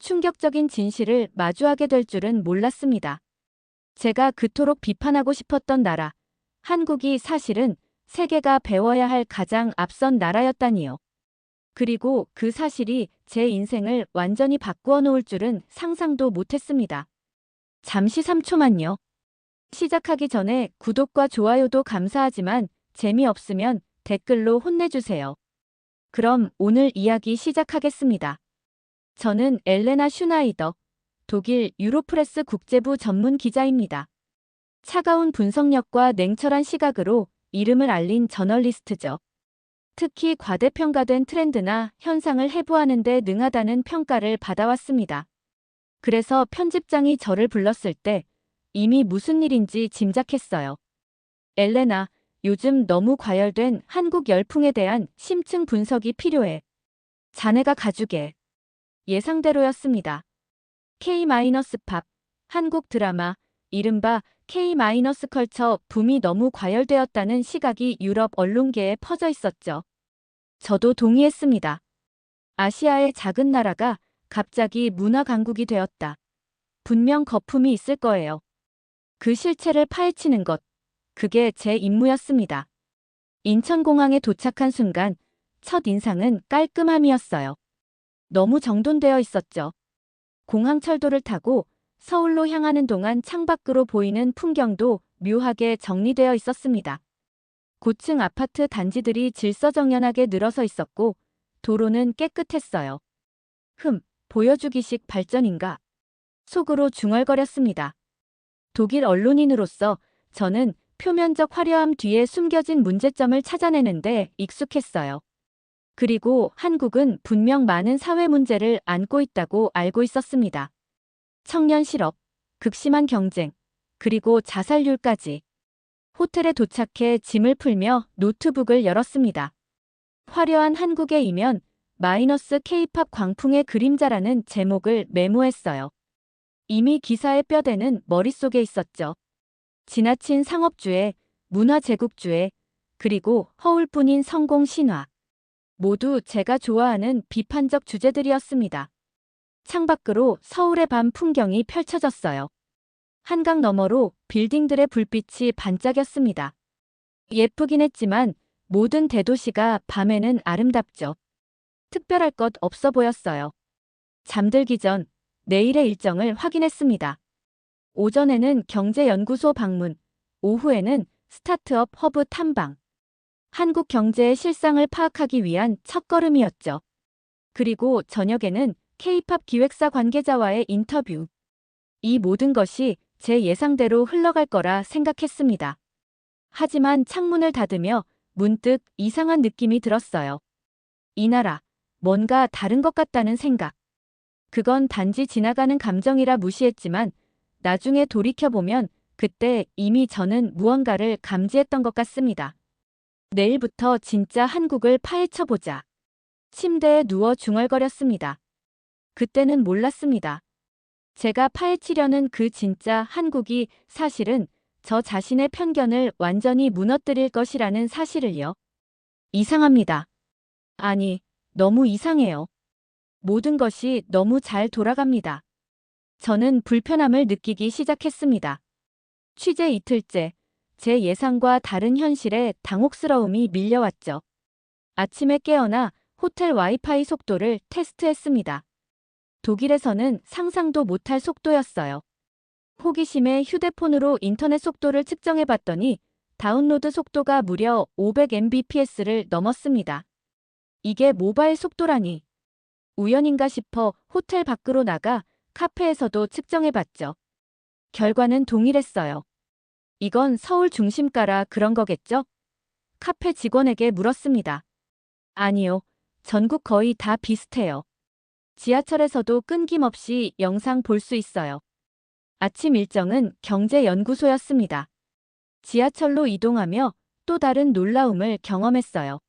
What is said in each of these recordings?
충격적인 진실을 마주하게 될 줄은 몰랐습니다. 제가 그토록 비판하고 싶었던 나라, 한국이 사실은 세계가 배워야 할 가장 앞선 나라였다니요. 그리고 그 사실이 제 인생을 완전히 바꾸어 놓을 줄은 상상도 못했습니다. 잠시 3초만요. 시작하기 전에 구독과 좋아요도 감사하지만 재미없으면 댓글로 혼내주세요. 그럼 오늘 이야기 시작하겠습니다. 저는 엘레나 슈나이더, 독일 유로프레스 국제부 전문 기자입니다. 차가운 분석력과 냉철한 시각으로 이름을 알린 저널리스트죠. 특히 과대평가된 트렌드나 현상을 해부하는 데 능하다는 평가를 받아왔습니다. 그래서 편집장이 저를 불렀을 때 이미 무슨 일인지 짐작했어요. 엘레나, 요즘 너무 과열된 한국 열풍에 대한 심층 분석이 필요해. 자네가 가주게. 예상대로였습니다. K-팝, 한국 드라마, 이른바 K-컬처 붐이 너무 과열되었다는 시각이 유럽 언론계에 퍼져 있었죠. 저도 동의했습니다. 아시아의 작은 나라가 갑자기 문화 강국이 되었다. 분명 거품이 있을 거예요. 그 실체를 파헤치는 것, 그게 제 임무였습니다. 인천공항에 도착한 순간 첫 인상은 깔끔함이었어요. 너무 정돈되어 있었죠. 공항 철도를 타고 서울로 향하는 동안 창밖으로 보이는 풍경도 묘하게 정리되어 있었습니다. 고층 아파트 단지들이 질서정연하게 늘어서 있었고 도로는 깨끗했어요. 보여주기식 발전인가? 속으로 중얼거렸습니다. 독일 언론인으로서 저는 표면적 화려함 뒤에 숨겨진 문제점을 찾아내는데 익숙했어요. 그리고 한국은 분명 많은 사회 문제를 안고 있다고 알고 있었습니다. 청년 실업, 극심한 경쟁, 그리고 자살률까지. 호텔에 도착해 짐을 풀며 노트북을 열었습니다. 화려한 한국의 이면 마이너스 K-팝 광풍의 그림자라는 제목을 메모했어요. 이미 기사의 뼈대는 머릿속에 있었죠. 지나친 상업주의, 문화제국주의, 그리고 허울뿐인 성공 신화. 모두 제가 좋아하는 비판적 주제들이었습니다. 창밖으로 서울의 밤 풍경이 펼쳐졌어요. 한강 너머로 빌딩들의 불빛이 반짝였습니다. 예쁘긴 했지만 모든 대도시가 밤에는 아름답죠. 특별할 것 없어 보였어요. 잠들기 전 내일의 일정을 확인했습니다. 오전에는 경제연구소 방문, 오후에는 스타트업 허브 탐방. 한국 경제의 실상을 파악하기 위한 첫걸음이었죠. 그리고 저녁에는 K-팝 기획사 관계자와의 인터뷰. 이 모든 것이 제 예상대로 흘러갈 거라 생각했습니다. 하지만 창문을 닫으며 문득 이상한 느낌이 들었어요. 이 나라, 뭔가 다른 것 같다는 생각. 그건 단지 지나가는 감정이라 무시했지만 나중에 돌이켜보면 그때 이미 저는 무언가를 감지했던 것 같습니다. 내일부터 진짜 한국을 파헤쳐보자. 침대에 누워 중얼거렸습니다. 그때는 몰랐습니다. 제가 파헤치려는 그 진짜 한국이 사실은 저 자신의 편견을 완전히 무너뜨릴 것이라는 사실을요. 이상합니다. 아니, 너무 이상해요. 모든 것이 너무 잘 돌아갑니다. 저는 불편함을 느끼기 시작했습니다. 취재 이틀째, 제 예상과 다른 현실에 당혹스러움이 밀려왔죠. 아침에 깨어나 호텔 와이파이 속도를 테스트했습니다. 독일에서는 상상도 못할 속도였어요. 호기심에 휴대폰으로 인터넷 속도를 측정해봤더니 다운로드 속도가 무려 500mbps를 넘었습니다. 이게 모바일 속도라니. 우연인가 싶어 호텔 밖으로 나가 카페에서도 측정해봤죠. 결과는 동일했어요. 이건 서울 중심가라 그런 거겠죠? 카페 직원에게 물었습니다. 아니요. 전국 거의 다 비슷해요. 지하철에서도 끊김없이 영상 볼 수 있어요. 아침 일정은 경제연구소였습니다. 지하철로 이동하며 또 다른 놀라움을 경험했어요.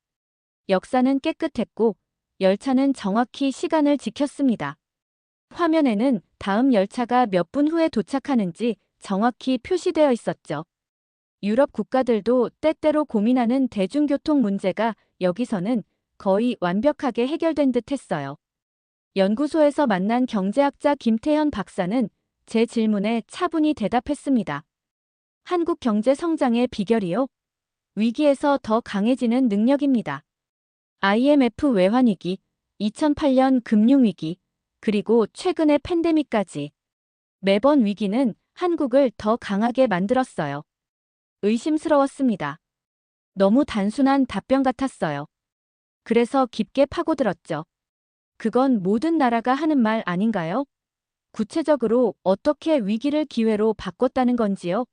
역사는 깨끗했고 열차는 정확히 시간을 지켰습니다. 화면에는 다음 열차가 몇 분 후에 도착하는지 정확히 표시되어 있었죠. 유럽 국가들도 때때로 고민하는 대중교통 문제가 여기서는 거의 완벽하게 해결된 듯 했어요. 연구소에서 만난 경제학자 김태현 박사는 제 질문에 차분히 대답했습니다. 한국 경제 성장의 비결이요? 위기에서 더 강해지는 능력입니다. IMF 외환위기, 2008년 금융위기, 그리고 최근의 팬데믹까지 매번 위기는 한국을 더 강하게 만들었어요. 의심스러웠습니다. 너무 단순한 답변 같았어요. 그래서 깊게 파고들었죠. 그건 모든 나라가 하는 말 아닌가요? 구체적으로 어떻게 위기를 기회로 바꿨다는 건지요?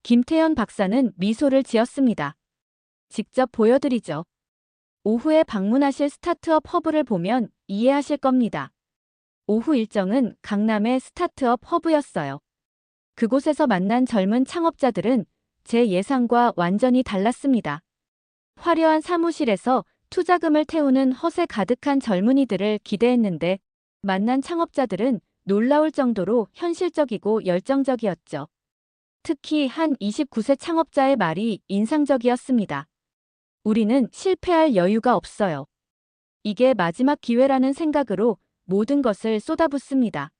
김태현 박사는 미소를 지었습니다. 직접 보여드리죠. 오후에 방문하실 스타트업 허브를 보면 이해하실 겁니다. 오후 일정은 강남의 스타트업 허브였어요. 그곳에서 만난 젊은 창업자들은 제 예상과 완전히 달랐습니다. 화려한 사무실에서 투자금을 태우는 허세 가득한 젊은이들을 기대했는데 만난 창업자들은 놀라울 정도로 현실적이고 열정적이었죠. 특히 한 29세 창업자의 말이 인상적이었습니다. 우리는 실패할 여유가 없어요. 이게 마지막 기회라는 생각으로 모든 것을 쏟아붓습니다.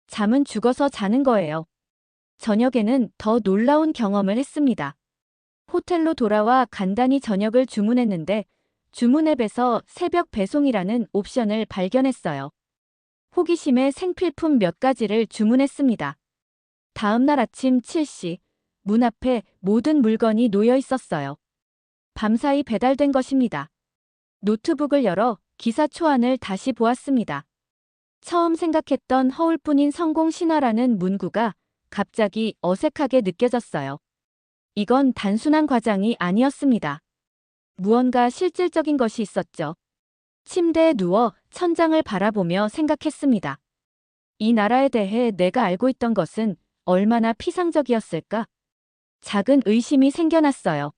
잠은 죽어서 자는 거예요. 저녁에는 더 놀라운 경험을 했습니다. 호텔로 돌아와 간단히 저녁을 주문했는데 주문 앱에서 새벽 배송이라는 옵션을 발견했어요. 호기심에 생필품 몇 가지를 주문했습니다. 다음 날 아침 7시, 문 앞에 모든 물건이 놓여 있었어요. 밤사이 배달된 것입니다. 노트북을 열어 기사 초안을 다시 보았습니다. 처음 생각했던 허울뿐인 성공 신화라는 문구가 갑자기 어색하게 느껴졌어요. 이건 단순한 과장이 아니었습니다. 무언가 실질적인 것이 있었죠. 침대에 누워 천장을 바라보며 생각했습니다. 이 나라에 대해 내가 알고 있던 것은 얼마나 피상적이었을까? 작은 의심이 생겨났어요.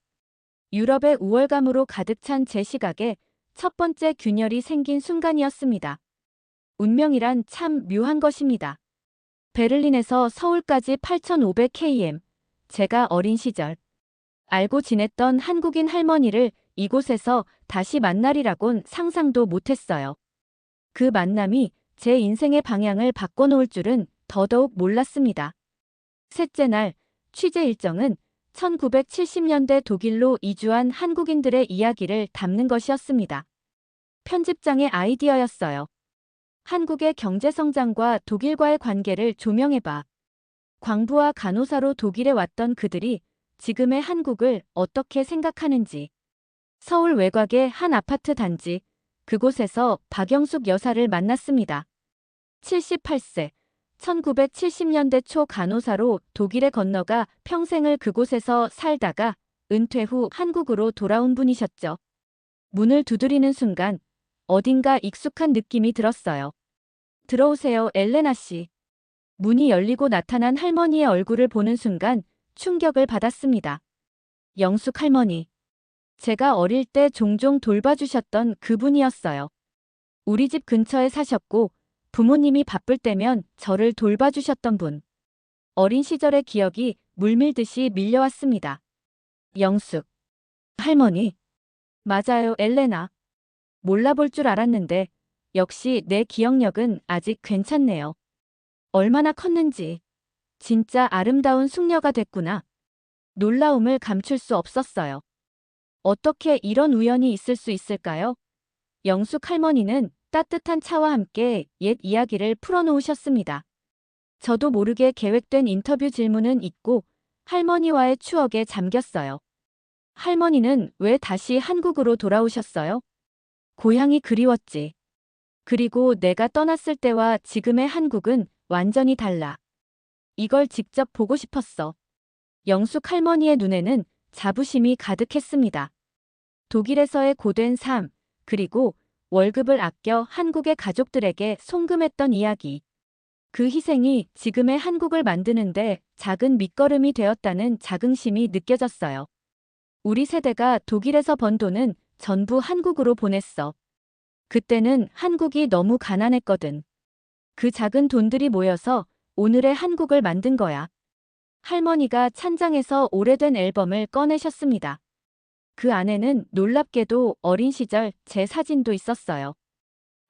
유럽의 우월감으로 가득 찬 제 시각에 첫 번째 균열이 생긴 순간이었습니다. 운명이란 참 묘한 것입니다. 베를린에서 서울까지 8,500km, 제가 어린 시절 알고 지냈던 한국인 할머니를 이곳에서 다시 만나리라곤 상상도 못했어요. 그 만남이 제 인생의 방향을 바꿔놓을 줄은 더더욱 몰랐습니다. 셋째 날, 취재 일정은 1970년대 독일로 이주한 한국인들의 이야기를 담는 것이었습니다. 편집장의 아이디어였어요. 한국의 경제 성장과 독일과의 관계를 조명해봐. 광부와 간호사로 독일에 왔던 그들이 지금의 한국을 어떻게 생각하는지. 서울 외곽의 한 아파트 단지, 그곳에서 박영숙 여사를 만났습니다. 78세, 1970년대 초 간호사로 독일에 건너가 평생을 그곳에서 살다가 은퇴 후 한국으로 돌아온 분이셨죠. 문을 두드리는 순간 어딘가 익숙한 느낌이 들었어요. 들어오세요, 엘레나 씨. 문이 열리고 나타난 할머니의 얼굴을 보는 순간 충격을 받았습니다. 영숙 할머니. 제가 어릴 때 종종 돌봐주셨던 그분이었어요. 우리 집 근처에 사셨고 부모님이 바쁠 때면 저를 돌봐주셨던 분. 어린 시절의 기억이 물밀듯이 밀려왔습니다. 영숙. 할머니. 맞아요, 엘레나. 몰라볼 줄 알았는데 역시 내 기억력은 아직 괜찮네요. 얼마나 컸는지. 진짜 아름다운 숙녀가 됐구나. 놀라움을 감출 수 없었어요. 어떻게 이런 우연이 있을 수 있을까요? 영숙 할머니는 따뜻한 차와 함께 옛 이야기를 풀어놓으셨습니다. 저도 모르게 계획된 인터뷰 질문은 잊고 할머니와의 추억에 잠겼어요. 할머니는 왜 다시 한국으로 돌아오셨어요? 고향이 그리웠지. 그리고 내가 떠났을 때와 지금의 한국은 완전히 달라. 이걸 직접 보고 싶었어. 영숙 할머니의 눈에는 자부심이 가득했습니다. 독일에서의 고된 삶, 그리고 월급을 아껴 한국의 가족들에게 송금했던 이야기. 그 희생이 지금의 한국을 만드는데 작은 밑거름이 되었다는 자긍심이 느껴졌어요. 우리 세대가 독일에서 번 돈은 전부 한국으로 보냈어. 그때는 한국이 너무 가난했거든. 그 작은 돈들이 모여서 오늘의 한국을 만든 거야. 할머니가 찬장에서 오래된 앨범을 꺼내셨습니다. 그 안에는 놀랍게도 어린 시절 제 사진도 있었어요.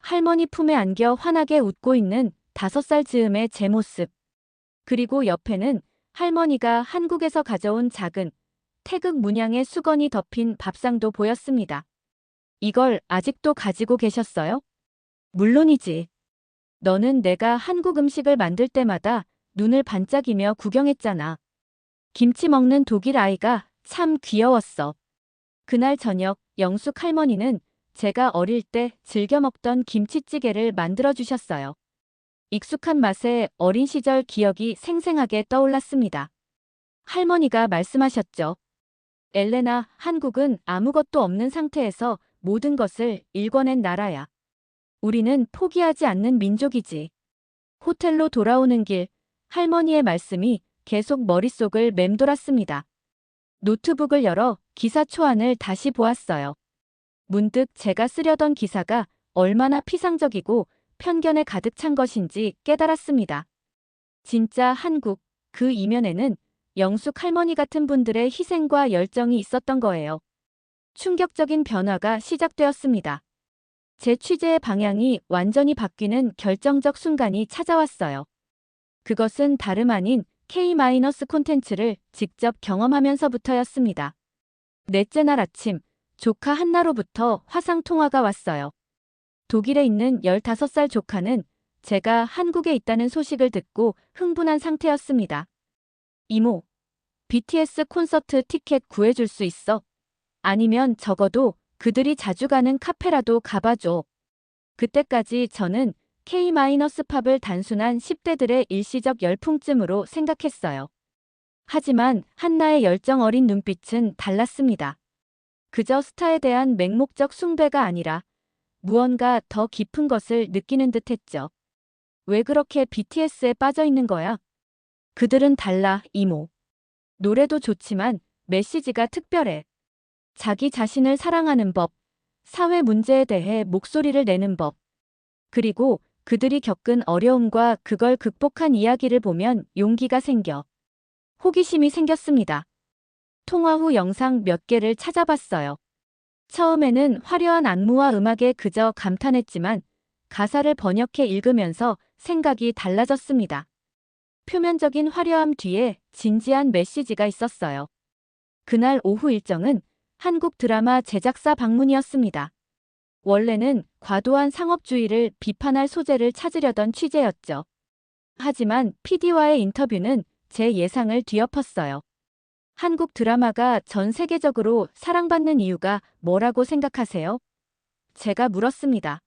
할머니 품에 안겨 환하게 웃고 있는 5살 즈음의 제 모습. 그리고 옆에는 할머니가 한국에서 가져온 작은 태극 문양의 수건이 덮인 밥상도 보였습니다. 이걸 아직도 가지고 계셨어요? 물론이지. 너는 내가 한국 음식을 만들 때마다 눈을 반짝이며 구경했잖아. 김치 먹는 독일 아이가 참 귀여웠어. 그날 저녁 영숙 할머니는 제가 어릴 때 즐겨 먹던 김치찌개를 만들어 주셨어요. 익숙한 맛에 어린 시절 기억이 생생하게 떠올랐습니다. 할머니가 말씀하셨죠. 엘레나, 한국은 아무것도 없는 상태에서 모든 것을 일궈낸 나라야. 우리는 포기하지 않는 민족이지. 호텔로 돌아오는 길, 할머니의 말씀이 계속 머릿속을 맴돌았습니다. 노트북을 열어 기사 초안을 다시 보았어요. 문득 제가 쓰려던 기사가 얼마나 피상적이고 편견에 가득 찬 것인지 깨달았습니다. 진짜 한국, 그 이면에는 영숙 할머니 같은 분들의 희생과 열정이 있었던 거예요. 충격적인 변화가 시작되었습니다. 제 취재의 방향이 완전히 바뀌는 결정적 순간이 찾아왔어요. 그것은 다름 아닌 K- 콘텐츠를 직접 경험하면서부터였습니다. 넷째 날 아침, 조카 한나로부터 화상 통화가 왔어요. 독일에 있는 15살 조카는 제가 한국에 있다는 소식을 듣고 흥분한 상태였습니다. 이모, BTS 콘서트 티켓 구해줄 수 있어? 아니면 적어도 그들이 자주 가는 카페라도 가봐줘. 그때까지 저는 K-팝을 단순한 10대들의 일시적 열풍쯤으로 생각했어요. 하지만 한나의 열정 어린 눈빛은 달랐습니다. 그저 스타에 대한 맹목적 숭배가 아니라 무언가 더 깊은 것을 느끼는 듯했죠. 왜 그렇게 BTS에 빠져 있는 거야? 그들은 달라, 이모. 노래도 좋지만 메시지가 특별해. 자기 자신을 사랑하는 법, 사회 문제에 대해 목소리를 내는 법, 그리고 그들이 겪은 어려움과 그걸 극복한 이야기를 보면 용기가 생겨. 호기심이 생겼습니다. 통화 후 영상 몇 개를 찾아봤어요. 처음에는 화려한 안무와 음악에 그저 감탄했지만 가사를 번역해 읽으면서 생각이 달라졌습니다. 표면적인 화려함 뒤에 진지한 메시지가 있었어요. 그날 오후 일정은 한국 드라마 제작사 방문이었습니다. 원래는 과도한 상업주의를 비판할 소재를 찾으려던 취재였죠. 하지만 PD와의 인터뷰는 제 예상을 뒤엎었어요. 한국 드라마가 전 세계적으로 사랑받는 이유가 뭐라고 생각하세요? 제가 물었습니다.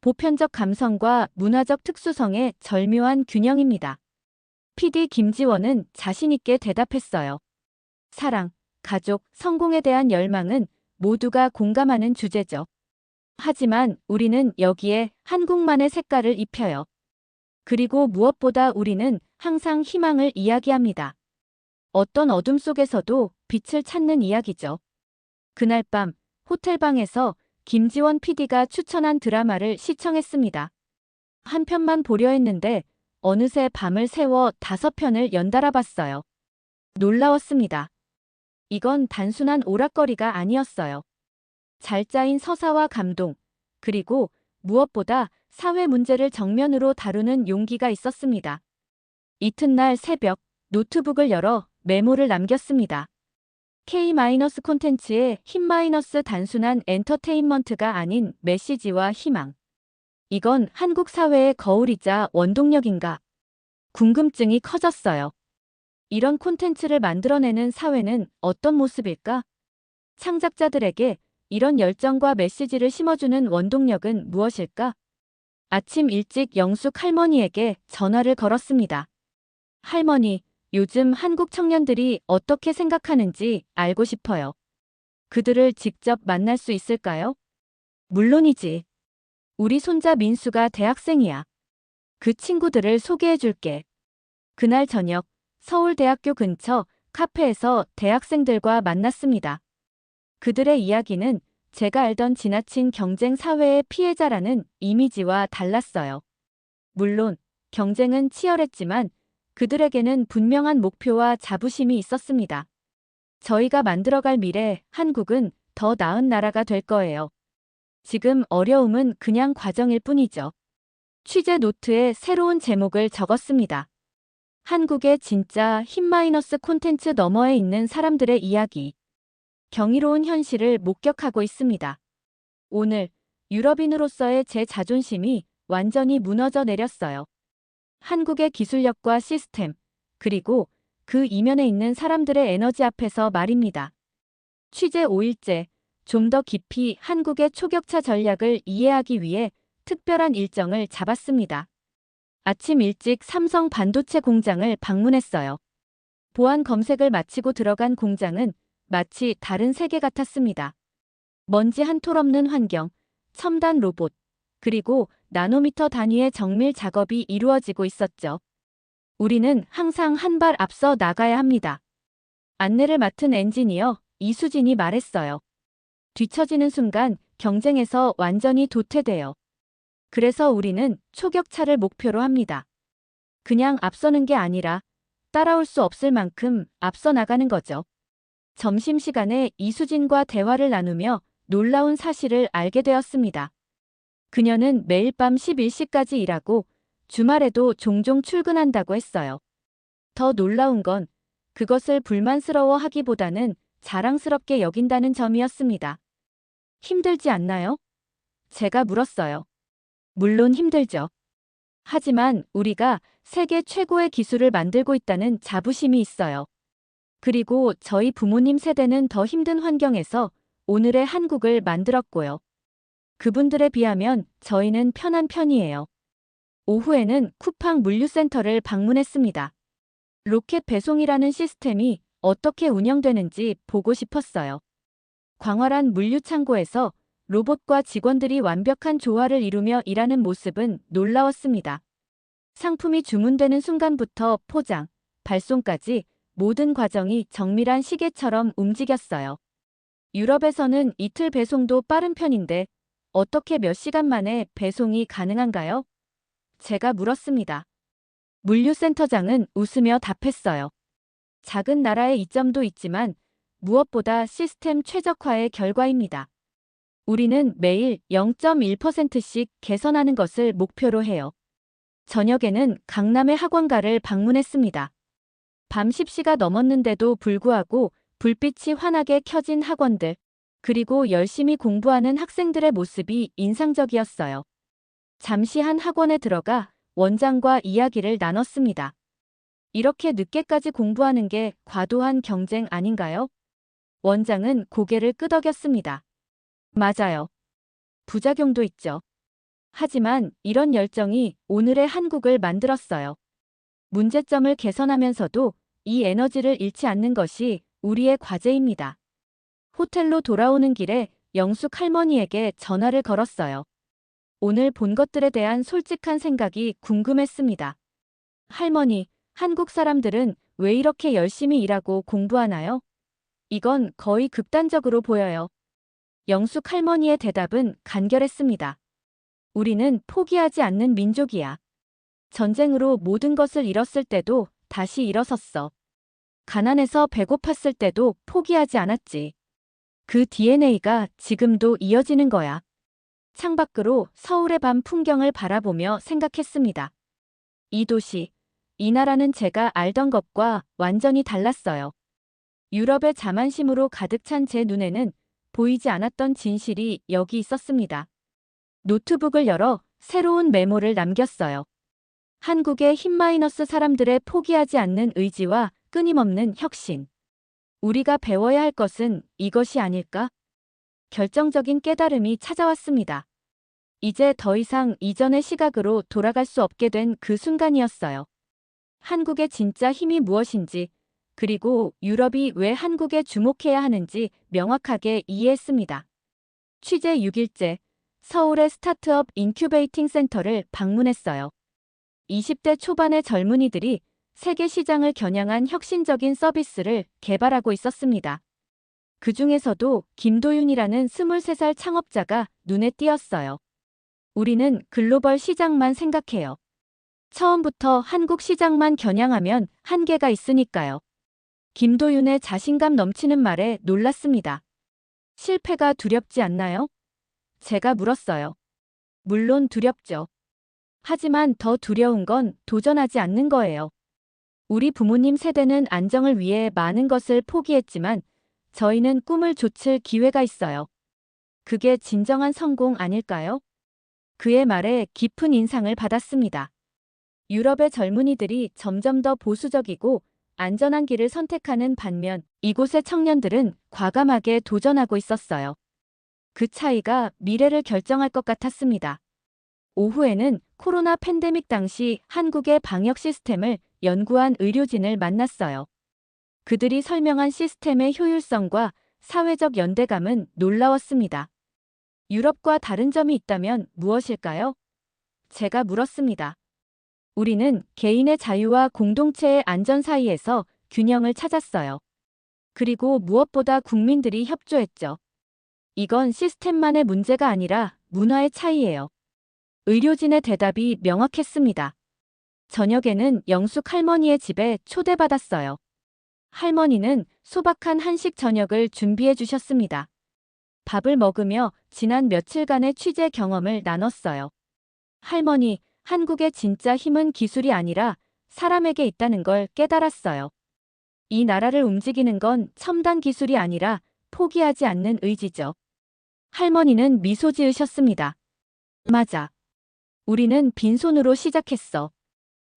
보편적 감성과 문화적 특수성의 절묘한 균형입니다. PD 김지원은 자신있게 대답했어요. 사랑, 가족, 성공에 대한 열망은 모두가 공감하는 주제죠. 하지만 우리는 여기에 한국만의 색깔을 입혀요. 그리고 무엇보다 우리는 항상 희망을 이야기합니다. 어떤 어둠 속에서도 빛을 찾는 이야기죠. 그날 밤 호텔방에서 김지원 PD가 추천한 드라마를 시청했습니다. 한 편만 보려 했는데 어느새 밤을 새워 5편을 연달아 봤어요. 놀라웠습니다. 이건 단순한 오락거리가 아니었어요. 잘 짜인 서사와 감동, 그리고 무엇보다 사회 문제를 정면으로 다루는 용기가 있었습니다. 이튿날 새벽 노트북을 열어 메모를 남겼습니다. K- 콘텐츠의 힘- 단순한 엔터테인먼트가 아닌 메시지와 희망. 이건 한국 사회의 거울이자 원동력인가? 궁금증이 커졌어요. 이런 콘텐츠를 만들어내는 사회는 어떤 모습일까? 창작자들에게 이런 열정과 메시지를 심어주는 원동력은 무엇일까? 아침 일찍 영숙 할머니에게 전화를 걸었습니다. 할머니, 요즘 한국 청년들이 어떻게 생각하는지 알고 싶어요. 그들을 직접 만날 수 있을까요? 물론이지. 우리 손자 민수가 대학생이야. 그 친구들을 소개해줄게. 그날 저녁 서울대학교 근처 카페에서 대학생들과 만났습니다. 그들의 이야기는 제가 알던 지나친 경쟁 사회의 피해자라는 이미지와 달랐어요. 물론 경쟁은 치열했지만 그들에게는 분명한 목표와 자부심이 있었습니다. 저희가 만들어갈 미래 한국은 더 나은 나라가 될 거예요. 지금 어려움은 그냥 과정일 뿐이죠. 취재 노트에 새로운 제목을 적었습니다. 한국의 진짜 힘- 콘텐츠 너머에 있는 사람들의 이야기. 경이로운 현실을 목격하고 있습니다. 오늘 유럽인으로서의 제 자존심이 완전히 무너져 내렸어요. 한국의 기술력과 시스템, 그리고 그 이면에 있는 사람들의 에너지 앞에서 말입니다. 취재 5일째, 좀 더 깊이 한국의 초격차 전략을 이해하기 위해 특별한 일정을 잡았습니다. 아침 일찍 삼성 반도체 공장을 방문했어요. 보안 검색을 마치고 들어간 공장은 마치 다른 세계 같았습니다. 먼지 한 톨 없는 환경, 첨단 로봇, 그리고 나노미터 단위의 정밀 작업이 이루어지고 있었죠. 우리는 항상 한 발 앞서 나가야 합니다. 안내를 맡은 엔지니어 이수진이 말했어요. 뒤처지는 순간 경쟁에서 완전히 도태돼요. 그래서 우리는 초격차를 목표로 합니다. 그냥 앞서는 게 아니라 따라올 수 없을 만큼 앞서 나가는 거죠. 점심시간에 이수진과 대화를 나누며 놀라운 사실을 알게 되었습니다. 그녀는 매일 밤 11시까지 일하고 주말에도 종종 출근한다고 했어요. 더 놀라운 건 그것을 불만스러워 하기보다는 자랑스럽게 여긴다는 점이었습니다. 힘들지 않나요? 제가 물었어요. 물론 힘들죠. 하지만 우리가 세계 최고의 기술을 만들고 있다는 자부심이 있어요. 그리고 저희 부모님 세대는 더 힘든 환경에서 오늘의 한국을 만들었고요. 그분들에 비하면 저희는 편한 편이에요. 오후에는 쿠팡 물류센터를 방문했습니다. 로켓 배송이라는 시스템이 어떻게 운영되는지 보고 싶었어요. 광활한 물류 창고에서 로봇과 직원들이 완벽한 조화를 이루며 일하는 모습은 놀라웠습니다. 상품이 주문되는 순간부터 포장, 발송까지 모든 과정이 정밀한 시계처럼 움직였어요. 유럽에서는 이틀 배송도 빠른 편인데 어떻게 몇 시간 만에 배송이 가능한가요? 제가 물었습니다. 물류센터장은 웃으며 답했어요. 작은 나라의 이점도 있지만 무엇보다 시스템 최적화의 결과입니다. 우리는 매일 0.1%씩 개선하는 것을 목표로 해요. 저녁에는 강남의 학원가를 방문했습니다. 밤 10시가 넘었는데도 불구하고 불빛이 환하게 켜진 학원들, 그리고 열심히 공부하는 학생들의 모습이 인상적이었어요. 잠시 한 학원에 들어가 원장과 이야기를 나눴습니다. 이렇게 늦게까지 공부하는 게 과도한 경쟁 아닌가요? 원장은 고개를 끄덕였습니다. 맞아요. 부작용도 있죠. 하지만 이런 열정이 오늘의 한국을 만들었어요. 문제점을 개선하면서도 이 에너지를 잃지 않는 것이 우리의 과제입니다. 호텔로 돌아오는 길에 영숙 할머니에게 전화를 걸었어요. 오늘 본 것들에 대한 솔직한 생각이 궁금했습니다. 할머니, 한국 사람들은 왜 이렇게 열심히 일하고 공부하나요? 이건 거의 극단적으로 보여요. 영숙 할머니의 대답은 간결했습니다. 우리는 포기하지 않는 민족이야. 전쟁으로 모든 것을 잃었을 때도 다시 일어섰어. 가난해서 배고팠을 때도 포기하지 않았지. 그 DNA가 지금도 이어지는 거야. 창밖으로 서울의 밤 풍경을 바라보며 생각했습니다. 이 도시, 이 나라는 제가 알던 것과 완전히 달랐어요. 유럽의 자만심으로 가득 찬 제 눈에는 보이지 않았던 진실이 여기 있었습니다. 노트북을 열어 새로운 메모를 남겼어요. 한국의 힘- 사람들의 포기하지 않는 의지와 끊임없는 혁신. 우리가 배워야 할 것은 이것이 아닐까? 결정적인 깨달음이 찾아왔습니다. 이제 더 이상 이전의 시각으로 돌아갈 수 없게 된 그 순간이었어요. 한국의 진짜 힘이 무엇인지, 그리고 유럽이 왜 한국에 주목해야 하는지 명확하게 이해했습니다. 취재 6일째, 서울의 스타트업 인큐베이팅 센터를 방문했어요. 20대 초반의 젊은이들이 세계 시장을 겨냥한 혁신적인 서비스를 개발하고 있었습니다. 그 중에서도 김도윤이라는 23살 창업자가 눈에 띄었어요. 우리는 글로벌 시장만 생각해요. 처음부터 한국 시장만 겨냥하면 한계가 있으니까요. 김도윤의 자신감 넘치는 말에 놀랐습니다. 실패가 두렵지 않나요? 제가 물었어요. 물론 두렵죠. 하지만 더 두려운 건 도전하지 않는 거예요. 우리 부모님 세대는 안정을 위해 많은 것을 포기했지만 저희는 꿈을 좇을 기회가 있어요. 그게 진정한 성공 아닐까요? 그의 말에 깊은 인상을 받았습니다. 유럽의 젊은이들이 점점 더 보수적이고 안전한 길을 선택하는 반면 이곳의 청년들은 과감하게 도전하고 있었어요. 그 차이가 미래를 결정할 것 같았습니다. 오후에는 코로나 팬데믹 당시 한국의 방역 시스템을 연구한 의료진을 만났어요. 그들이 설명한 시스템의 효율성과 사회적 연대감은 놀라웠습니다. 유럽과 다른 점이 있다면 무엇일까요? 제가 물었습니다. 우리는 개인의 자유와 공동체의 안전 사이에서 균형을 찾았어요. 그리고 무엇보다 국민들이 협조했죠. 이건 시스템만의 문제가 아니라 문화의 차이예요. 의료진의 대답이 명확했습니다. 저녁에는 영숙 할머니의 집에 초대받았어요. 할머니는 소박한 한식 저녁을 준비해 주셨습니다. 밥을 먹으며 지난 며칠간의 취재 경험을 나눴어요. 할머니, 한국의 진짜 힘은 기술이 아니라 사람에게 있다는 걸 깨달았어요. 이 나라를 움직이는 건 첨단 기술이 아니라 포기하지 않는 의지죠. 할머니는 미소 지으셨습니다. 맞아. 우리는 빈손으로 시작했어.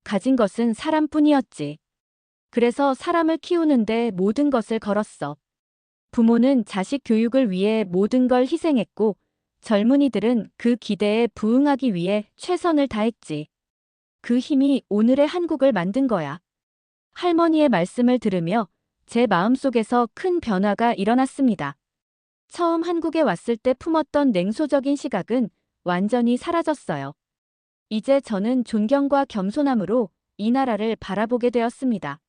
가진 것은 사람뿐이었지. 그래서 사람을 키우는데 모든 것을 걸었어. 부모는 자식 교육을 위해 모든 걸 희생했고 젊은이들은 그 기대에 부응하기 위해 최선을 다했지. 그 힘이 오늘의 한국을 만든 거야. 할머니의 말씀을 들으며 제 마음속에서 큰 변화가 일어났습니다. 처음 한국에 왔을 때 품었던 냉소적인 시각은 완전히 사라졌어요. 이제 저는 존경과 겸손함으로 이 나라를 바라보게 되었습니다.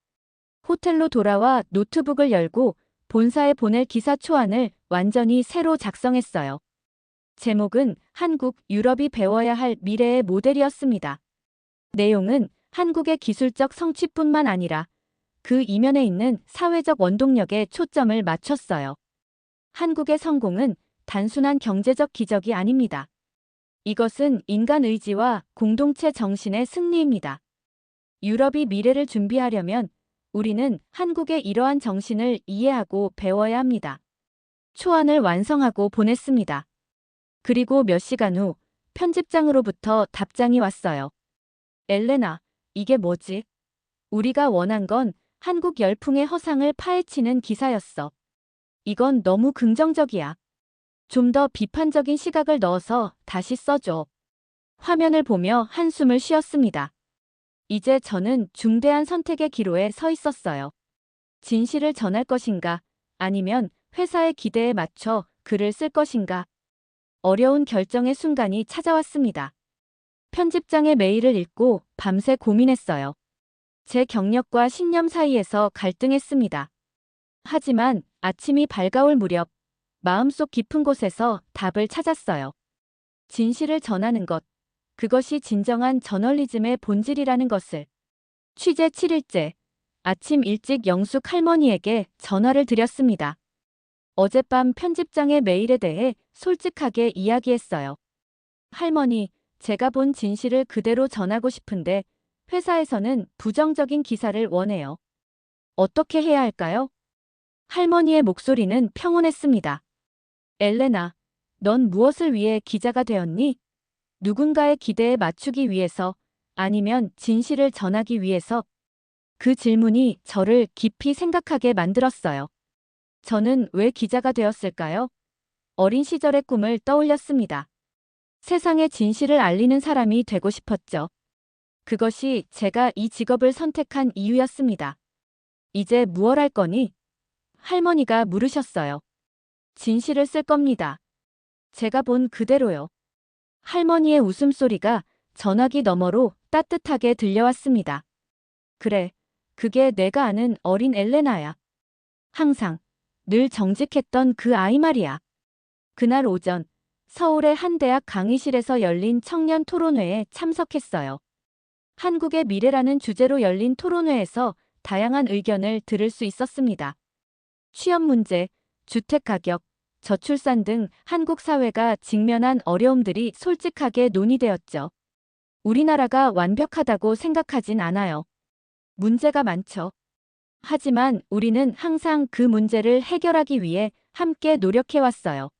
호텔로 돌아와 노트북을 열고 본사에 보낼 기사 초안을 완전히 새로 작성했어요. 제목은 한국, 유럽이 배워야 할 미래의 모델이었습니다. 내용은 한국의 기술적 성취뿐만 아니라 그 이면에 있는 사회적 원동력에 초점을 맞췄어요. 한국의 성공은 단순한 경제적 기적이 아닙니다. 이것은 인간 의지와 공동체 정신의 승리입니다. 유럽이 미래를 준비하려면 우리는 한국의 이러한 정신을 이해하고 배워야 합니다. 초안을 완성하고 보냈습니다. 그리고 몇 시간 후 편집장으로부터 답장이 왔어요. 엘레나, 이게 뭐지? 우리가 원한 건 한국 열풍의 허상을 파헤치는 기사였어. 이건 너무 긍정적이야. 좀 더 비판적인 시각을 넣어서 다시 써줘. 화면을 보며 한숨을 쉬었습니다. 이제 저는 중대한 선택의 기로에 서 있었어요. 진실을 전할 것인가, 아니면 회사의 기대에 맞춰 글을 쓸 것인가. 어려운 결정의 순간이 찾아왔습니다. 편집장의 메일을 읽고 밤새 고민했어요. 제 경력과 신념 사이에서 갈등했습니다. 하지만 아침이 밝아올 무렵 마음속 깊은 곳에서 답을 찾았어요. 진실을 전하는 것, 그것이 진정한 저널리즘의 본질이라는 것을. 취재 7일째, 아침 일찍 영숙 할머니에게 전화를 드렸습니다. 어젯밤 편집장의 메일에 대해 솔직하게 이야기했어요. 할머니, 제가 본 진실을 그대로 전하고 싶은데 회사에서는 부정적인 기사를 원해요. 어떻게 해야 할까요? 할머니의 목소리는 평온했습니다. 엘레나, 넌 무엇을 위해 기자가 되었니? 누군가의 기대에 맞추기 위해서, 아니면 진실을 전하기 위해서? 그 질문이 저를 깊이 생각하게 만들었어요. 저는 왜 기자가 되었을까요? 어린 시절의 꿈을 떠올렸습니다. 세상의 진실을 알리는 사람이 되고 싶었죠. 그것이 제가 이 직업을 선택한 이유였습니다. 이제 무얼 할 거니? 할머니가 물으셨어요. 진실을 쓸 겁니다. 제가 본 그대로요. 할머니의 웃음소리가 전화기 너머로 따뜻하게 들려왔습니다. 그래, 그게 내가 아는 어린 엘레나야. 항상, 늘 정직했던 그 아이 말이야. 그날 오전, 서울의 한 대학 강의실에서 열린 청년 토론회에 참석했어요. 한국의 미래라는 주제로 열린 토론회에서 다양한 의견을 들을 수 있었습니다. 취업 문제, 주택 가격, 저출산 등 한국 사회가 직면한 어려움들이 솔직하게 논의되었죠. 우리나라가 완벽하다고 생각하진 않아요. 문제가 많죠. 하지만 우리는 항상 그 문제를 해결하기 위해 함께 노력해왔어요.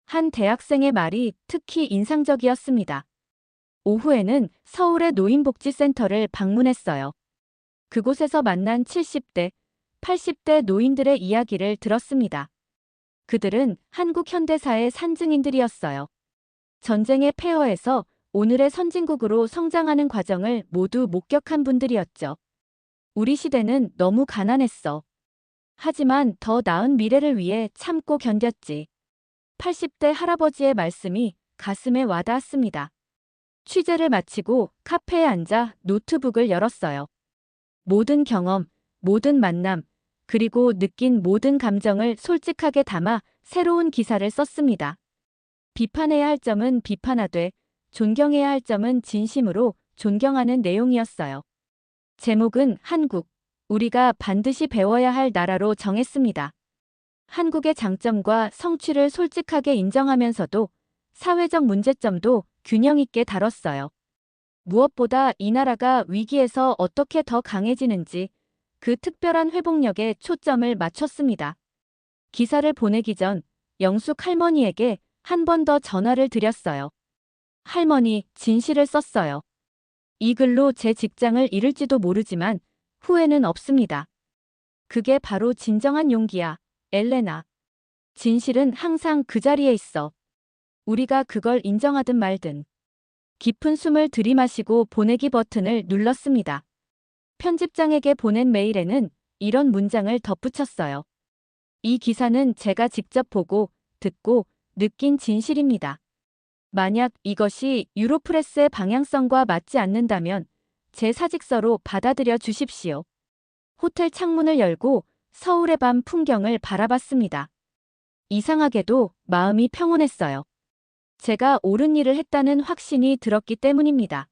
한 대학생의 말이 특히 인상적이었습니다. 오후에는 서울의 노인복지센터를 방문했어요. 그곳에서 만난 70대, 80대 노인들의 이야기를 들었습니다. 그들은 한국 현대사의 산증인들이었어요. 전쟁의 폐허에서 오늘의 선진국으로 성장하는 과정을 모두 목격한 분들이었죠. 우리 시대는 너무 가난했어. 하지만 더 나은 미래를 위해 참고 견뎠지. 80대 할아버지의 말씀이 가슴에 와닿았습니다. 취재를 마치고 카페에 앉아 노트북을 열었어요. 모든 경험, 모든 만남, 그리고 느낀 모든 감정을 솔직하게 담아 새로운 기사를 썼습니다. 비판해야 할 점은 비판하되, 존경해야 할 점은 진심으로 존경하는 내용이었어요. 제목은 한국, 우리가 반드시 배워야 할 나라로 정했습니다. 한국의 장점과 성취를 솔직하게 인정하면서도 사회적 문제점도 균형 있게 다뤘어요. 무엇보다 이 나라가 위기에서 어떻게 더 강해지는지 그 특별한 회복력에 초점을 맞췄습니다. 기사를 보내기 전 영숙 할머니에게 한 번 더 전화를 드렸어요. 할머니, 진실을 썼어요. 이 글로 제 직장을 잃을지도 모르지만 후회는 없습니다. 그게 바로 진정한 용기야, 엘레나. 진실은 항상 그 자리에 있어. 우리가 그걸 인정하든 말든. 깊은 숨을 들이마시고 보내기 버튼을 눌렀습니다. 편집장에게 보낸 메일에는 이런 문장을 덧붙였어요. 이 기사는 제가 직접 보고, 듣고, 느낀 진실입니다. 만약 이것이 유로프레스의 방향성과 맞지 않는다면 제 사직서로 받아들여 주십시오. 호텔 창문을 열고 서울의 밤 풍경을 바라봤습니다. 이상하게도 마음이 평온했어요. 제가 옳은 일을 했다는 확신이 들었기 때문입니다.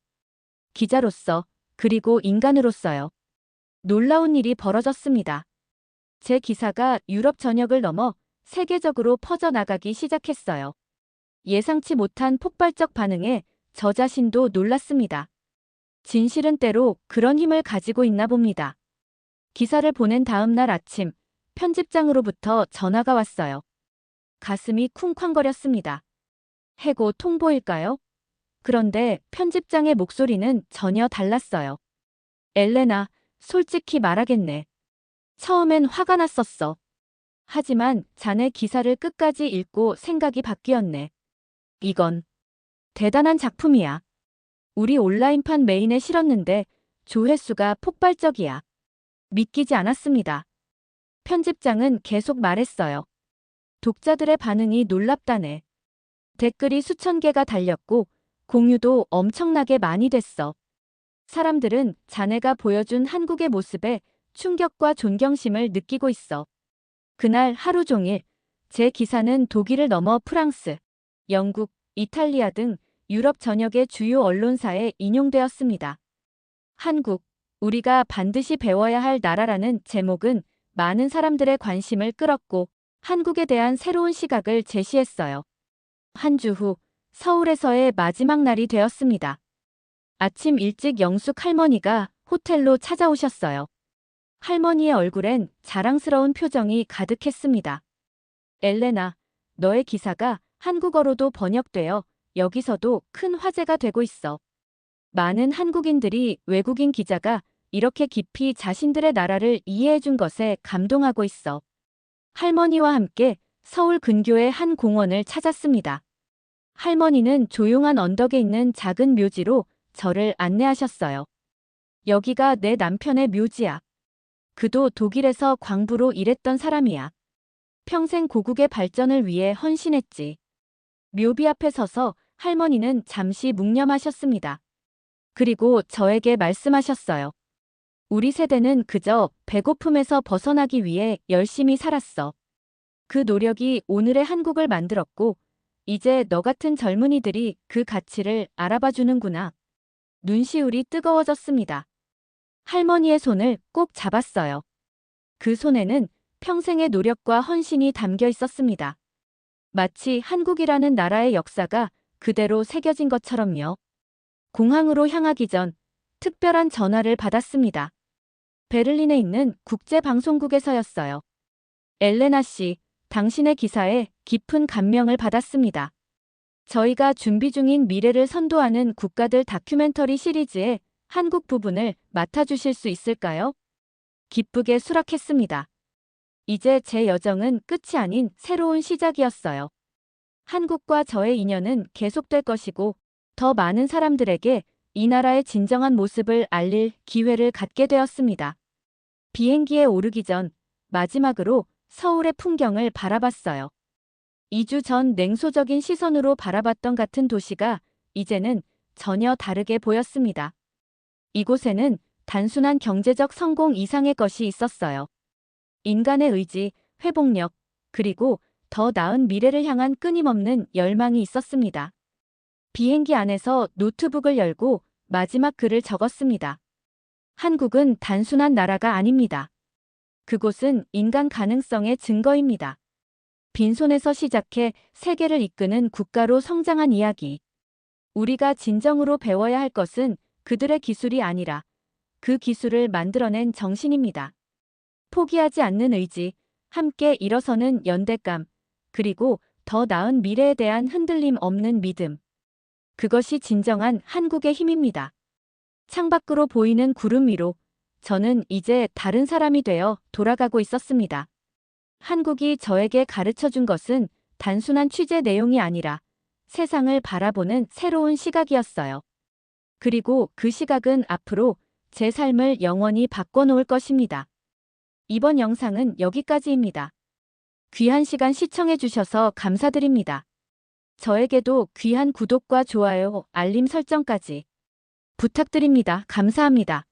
기자로서, 그리고 인간으로서요. 놀라운 일이 벌어졌습니다. 제 기사가 유럽 전역을 넘어 세계적으로 퍼져나가기 시작했어요. 예상치 못한 폭발적 반응에 저 자신도 놀랐습니다. 진실은 때로 그런 힘을 가지고 있나 봅니다. 기사를 보낸 다음 날 아침, 편집장으로부터 전화가 왔어요. 가슴이 쿵쾅거렸습니다. 해고 통보일까요? 그런데 편집장의 목소리는 전혀 달랐어요. 엘레나, 솔직히 말하겠네. 처음엔 화가 났었어. 하지만 자네 기사를 끝까지 읽고 생각이 바뀌었네. 이건 대단한 작품이야. 우리 온라인판 메인에 실었는데 조회수가 폭발적이야. 믿기지 않았습니다. 편집장은 계속 말했어요. 독자들의 반응이 놀랍다네. 댓글이 수천 개가 달렸고 공유도 엄청나게 많이 됐어. 사람들은 자네가 보여준 한국의 모습에 충격과 존경심을 느끼고 있어. 그날 하루 종일 제 기사는 독일을 넘어 프랑스, 영국, 이탈리아 등 유럽 전역의 주요 언론사에 인용되었습니다. 한국, 우리가 반드시 배워야 할 나라라는 제목은 많은 사람들의 관심을 끌었고 한국에 대한 새로운 시각을 제시했어요. 한 주 후 서울에서의 마지막 날이 되었습니다. 아침 일찍 영숙 할머니가 호텔로 찾아오셨어요. 할머니의 얼굴엔 자랑스러운 표정이 가득했습니다. 엘레나, 너의 기사가 한국어로도 번역되어 여기서도 큰 화제가 되고 있어. 많은 한국인들이 외국인 기자가 이렇게 깊이 자신들의 나라를 이해해준 것에 감동하고 있어. 할머니와 함께 서울 근교의 한 공원을 찾았습니다. 할머니는 조용한 언덕에 있는 작은 묘지로 저를 안내하셨어요. 여기가 내 남편의 묘지야. 그도 독일에서 광부로 일했던 사람이야. 평생 고국의 발전을 위해 헌신했지. 묘비 앞에 서서 할머니는 잠시 묵념하셨습니다. 그리고 저에게 말씀하셨어요. 우리 세대는 그저 배고픔에서 벗어나기 위해 열심히 살았어. 그 노력이 오늘의 한국을 만들었고, 이제 너 같은 젊은이들이 그 가치를 알아봐 주는구나. 눈시울이 뜨거워졌습니다. 할머니의 손을 꼭 잡았어요. 그 손에는 평생의 노력과 헌신이 담겨 있었습니다. 마치 한국이라는 나라의 역사가 그대로 새겨진 것처럼요. 공항으로 향하기 전 특별한 전화를 받았습니다. 베를린에 있는 국제방송국에서였어요. 엘레나 씨, 당신의 기사에 깊은 감명을 받았습니다. 저희가 준비 중인 미래를 선도하는 국가들 다큐멘터리 시리즈의 한국 부분을 맡아주실 수 있을까요? 기쁘게 수락했습니다. 이제 제 여정은 끝이 아닌 새로운 시작이었어요. 한국과 저의 인연은 계속될 것이고 더 많은 사람들에게 이 나라의 진정한 모습을 알릴 기회를 갖게 되었습니다. 비행기에 오르기 전 마지막으로 서울의 풍경을 바라봤어요. 2주 전 냉소적인 시선으로 바라봤던 같은 도시가 이제는 전혀 다르게 보였습니다. 이곳에는 단순한 경제적 성공 이상의 것이 있었어요. 인간의 의지, 회복력, 그리고 더 나은 미래를 향한 끊임없는 열망이 있었습니다. 비행기 안에서 노트북을 열고 마지막 글을 적었습니다. 한국은 단순한 나라가 아닙니다. 그곳은 인간 가능성의 증거입니다. 빈손에서 시작해 세계를 이끄는 국가로 성장한 이야기. 우리가 진정으로 배워야 할 것은 그들의 기술이 아니라 그 기술을 만들어낸 정신입니다. 포기하지 않는 의지, 함께 일어서는 연대감, 그리고 더 나은 미래에 대한 흔들림 없는 믿음. 그것이 진정한 한국의 힘입니다. 창밖으로 보이는 구름 위로 저는 이제 다른 사람이 되어 돌아가고 있었습니다. 한국이 저에게 가르쳐 준 것은 단순한 취재 내용이 아니라 세상을 바라보는 새로운 시각이었어요. 그리고 그 시각은 앞으로 제 삶을 영원히 바꿔놓을 것입니다. 이번 영상은 여기까지입니다. 귀한 시간 시청해주셔서 감사드립니다. 저에게도 귀한 구독과 좋아요, 알림 설정까지 부탁드립니다. 감사합니다.